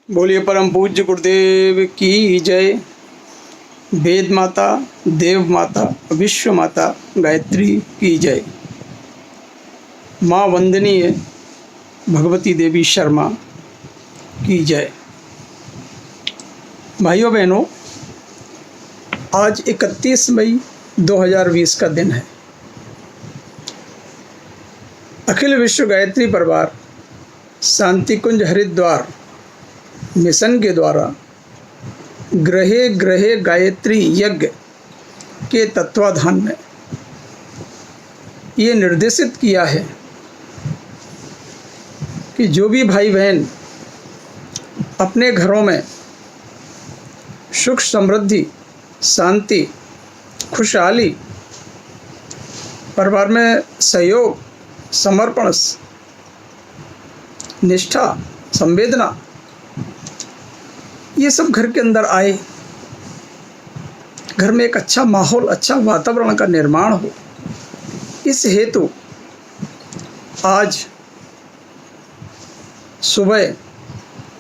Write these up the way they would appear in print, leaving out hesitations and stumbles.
बोलिए परम पूज्य गुरुदेव की जय। वेद माता, देव माता, विश्व माता गायत्री की जय। माँ वंदनीय भगवती देवी शर्मा की जय। भाइयों बहनों, आज 31 मई 2020 का दिन है। अखिल विश्व गायत्री परिवार शांति कुंज हरिद्वार मिशन के द्वारा ग्रहे ग्रहे गायत्री यज्ञ के तत्वाधान में ये निर्देशित किया है कि जो भी भाई बहन अपने घरों में सुख समृद्धि शांति खुशहाली परिवार में सहयोग समर्पण निष्ठा संवेदना ये सब घर के अंदर आए, घर में एक अच्छा माहौल अच्छा वातावरण का निर्माण हो, इस हेतु आज सुबह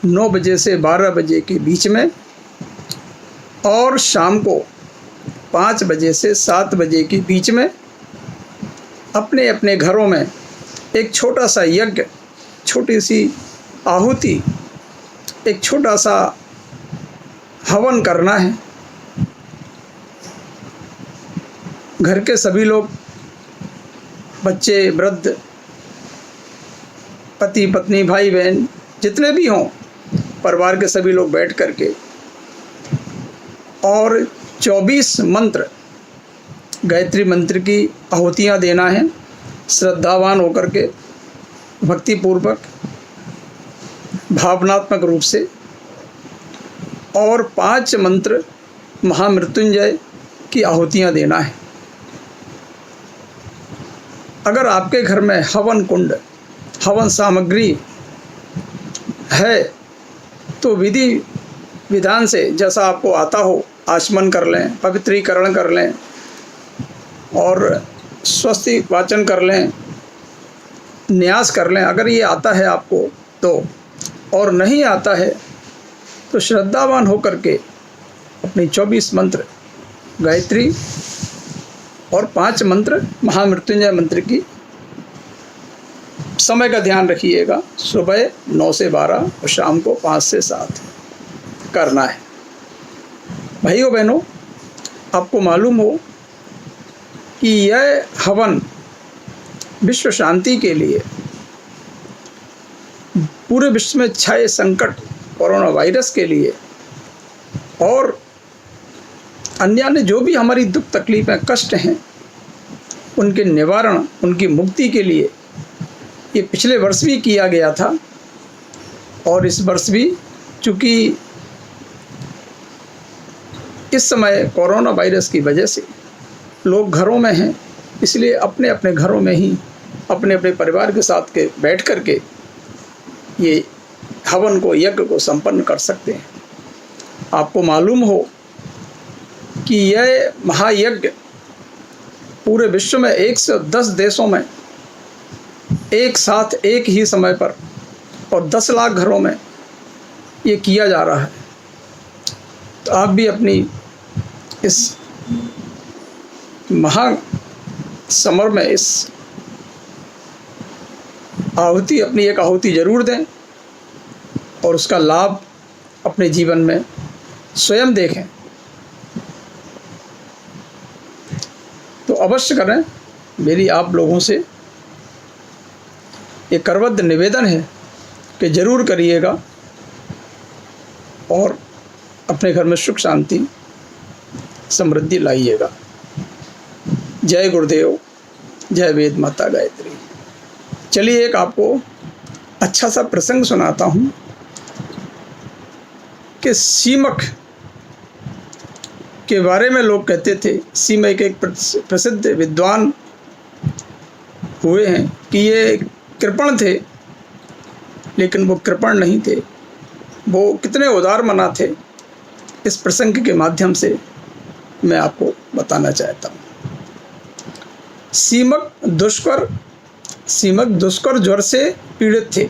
9 बजे से 12 बजे के बीच में और शाम को 5 बजे से 7 बजे के बीच में अपने अपने घरों में एक छोटा सा यज्ञ, छोटी सी आहुति, एक छोटा सा हवन करना है। घर के सभी लोग, बच्चे, वृद्ध, पति पत्नी, भाई बहन जितने भी हों, परिवार के सभी लोग बैठ करके और 24 मंत्र गायत्री मंत्र की आहुतियाँ देना है। श्रद्धावान होकर के भक्तिपूर्वक भावनात्मक रूप से, और 5 मंत्र महामृत्युंजय की आहुतियाँ देना है। अगर आपके घर में हवन कुंड, हवन सामग्री है तो विधि विधान से जैसा आपको आता हो आचमन कर लें, पवित्रीकरण कर लें और स्वस्ति वाचन कर लें, न्यास कर लें अगर ये आता है आपको तो। और नहीं आता है तो श्रद्धावान होकर के अपनी 24 मंत्र गायत्री और 5 मंत्र महामृत्युंजय मंत्र की समय का ध्यान रखिएगा। सुबह 9 से 12 और शाम को 5 से 7 करना है। भाइयों बहनों, आपको मालूम हो कि यह हवन विश्व शांति के लिए, पूरे विश्व में छाए संकट कोरोना वायरस के लिए और अन्य जो भी हमारी दुख तकलीफ़ें कष्ट हैं उनके निवारण, उनकी मुक्ति के लिए ये पिछले वर्ष भी किया गया था। और इस वर्ष भी चूँकि इस समय कोरोना वायरस की वजह से लोग घरों में हैं, इसलिए अपने अपने घरों में ही अपने अपने परिवार के साथ के बैठ कर के ये हवन को, यज्ञ को संपन्न कर सकते हैं। आपको मालूम हो कि यह महायज्ञ पूरे विश्व में 110 देशों में एक साथ एक ही समय पर और 10 लाख घरों में ये किया जा रहा है। तो आप भी अपनी इस महासमर में इस आहुति, अपनी एक आहुति जरूर दें और उसका लाभ अपने जीवन में स्वयं देखें। तो अवश्य करें। मेरी आप लोगों से एक करबद्ध निवेदन है कि ज़रूर करिएगा और अपने घर में सुख शांति समृद्धि लाइएगा। जय गुरुदेव, जय वेद माता गायत्री। चलिए एक आपको अच्छा सा प्रसंग सुनाता हूँ कि सीमक के बारे में लोग कहते थे। सीमक एक प्रसिद्ध विद्वान हुए हैं कि ये कृपण थे, लेकिन वो कृपण नहीं थे, वो कितने उदार मना थे। इस प्रसंग के माध्यम से मैं आपको बताना चाहता हूँ। सीमक दुष्कर ज्वर से पीड़ित थे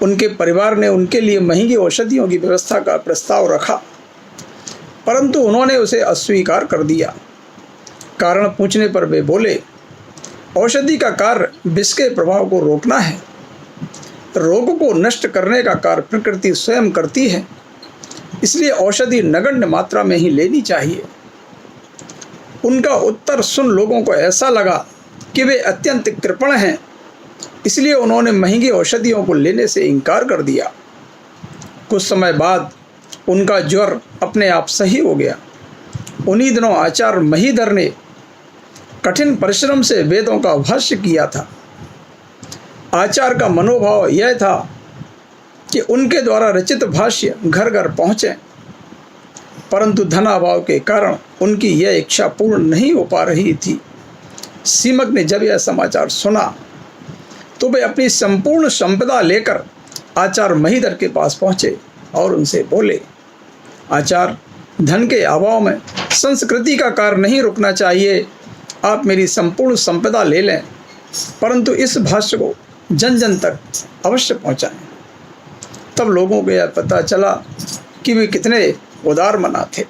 उनके परिवार ने उनके लिए महंगी औषधियों की व्यवस्था का प्रस्ताव रखा, परंतु उन्होंने उसे अस्वीकार कर दिया। कारण पूछने पर वे बोले, औषधि का कार्य विष के प्रभाव को रोकना है। रोग को नष्ट करने का कार्य प्रकृति स्वयं करती है, इसलिए औषधि नगण्य मात्रा में ही लेनी चाहिए। उनका उत्तर सुन लोगों को ऐसा लगा कि वे अत्यंत कृपण हैं, इसलिए उन्होंने महंगी औषधियों को लेने से इनकार कर दिया। कुछ समय बाद उनका ज्वर अपने आप सही हो गया। उन्हीं दिनों आचार्य महीधर ने कठिन परिश्रम से वेदों का भाष्य किया था। आचार्य का मनोभाव यह था कि उनके द्वारा रचित भाष्य घर घर पहुँचे, परंतु धनाभाव के कारण उनकी यह इच्छा पूर्ण नहीं हो पा रही थी। सीमक ने जब यह समाचार सुना तो वे अपनी संपूर्ण संपदा लेकर आचार्य महीधर के पास पहुँचे और उनसे बोले, आचार्य, धन के अभाव में संस्कृति का कार्य नहीं रुकना चाहिए। आप मेरी संपूर्ण संपदा ले लें, परंतु इस भाष्य को जन जन तक अवश्य पहुँचाएं। तब लोगों को यह पता चला कि वे कितने उदार मना थे।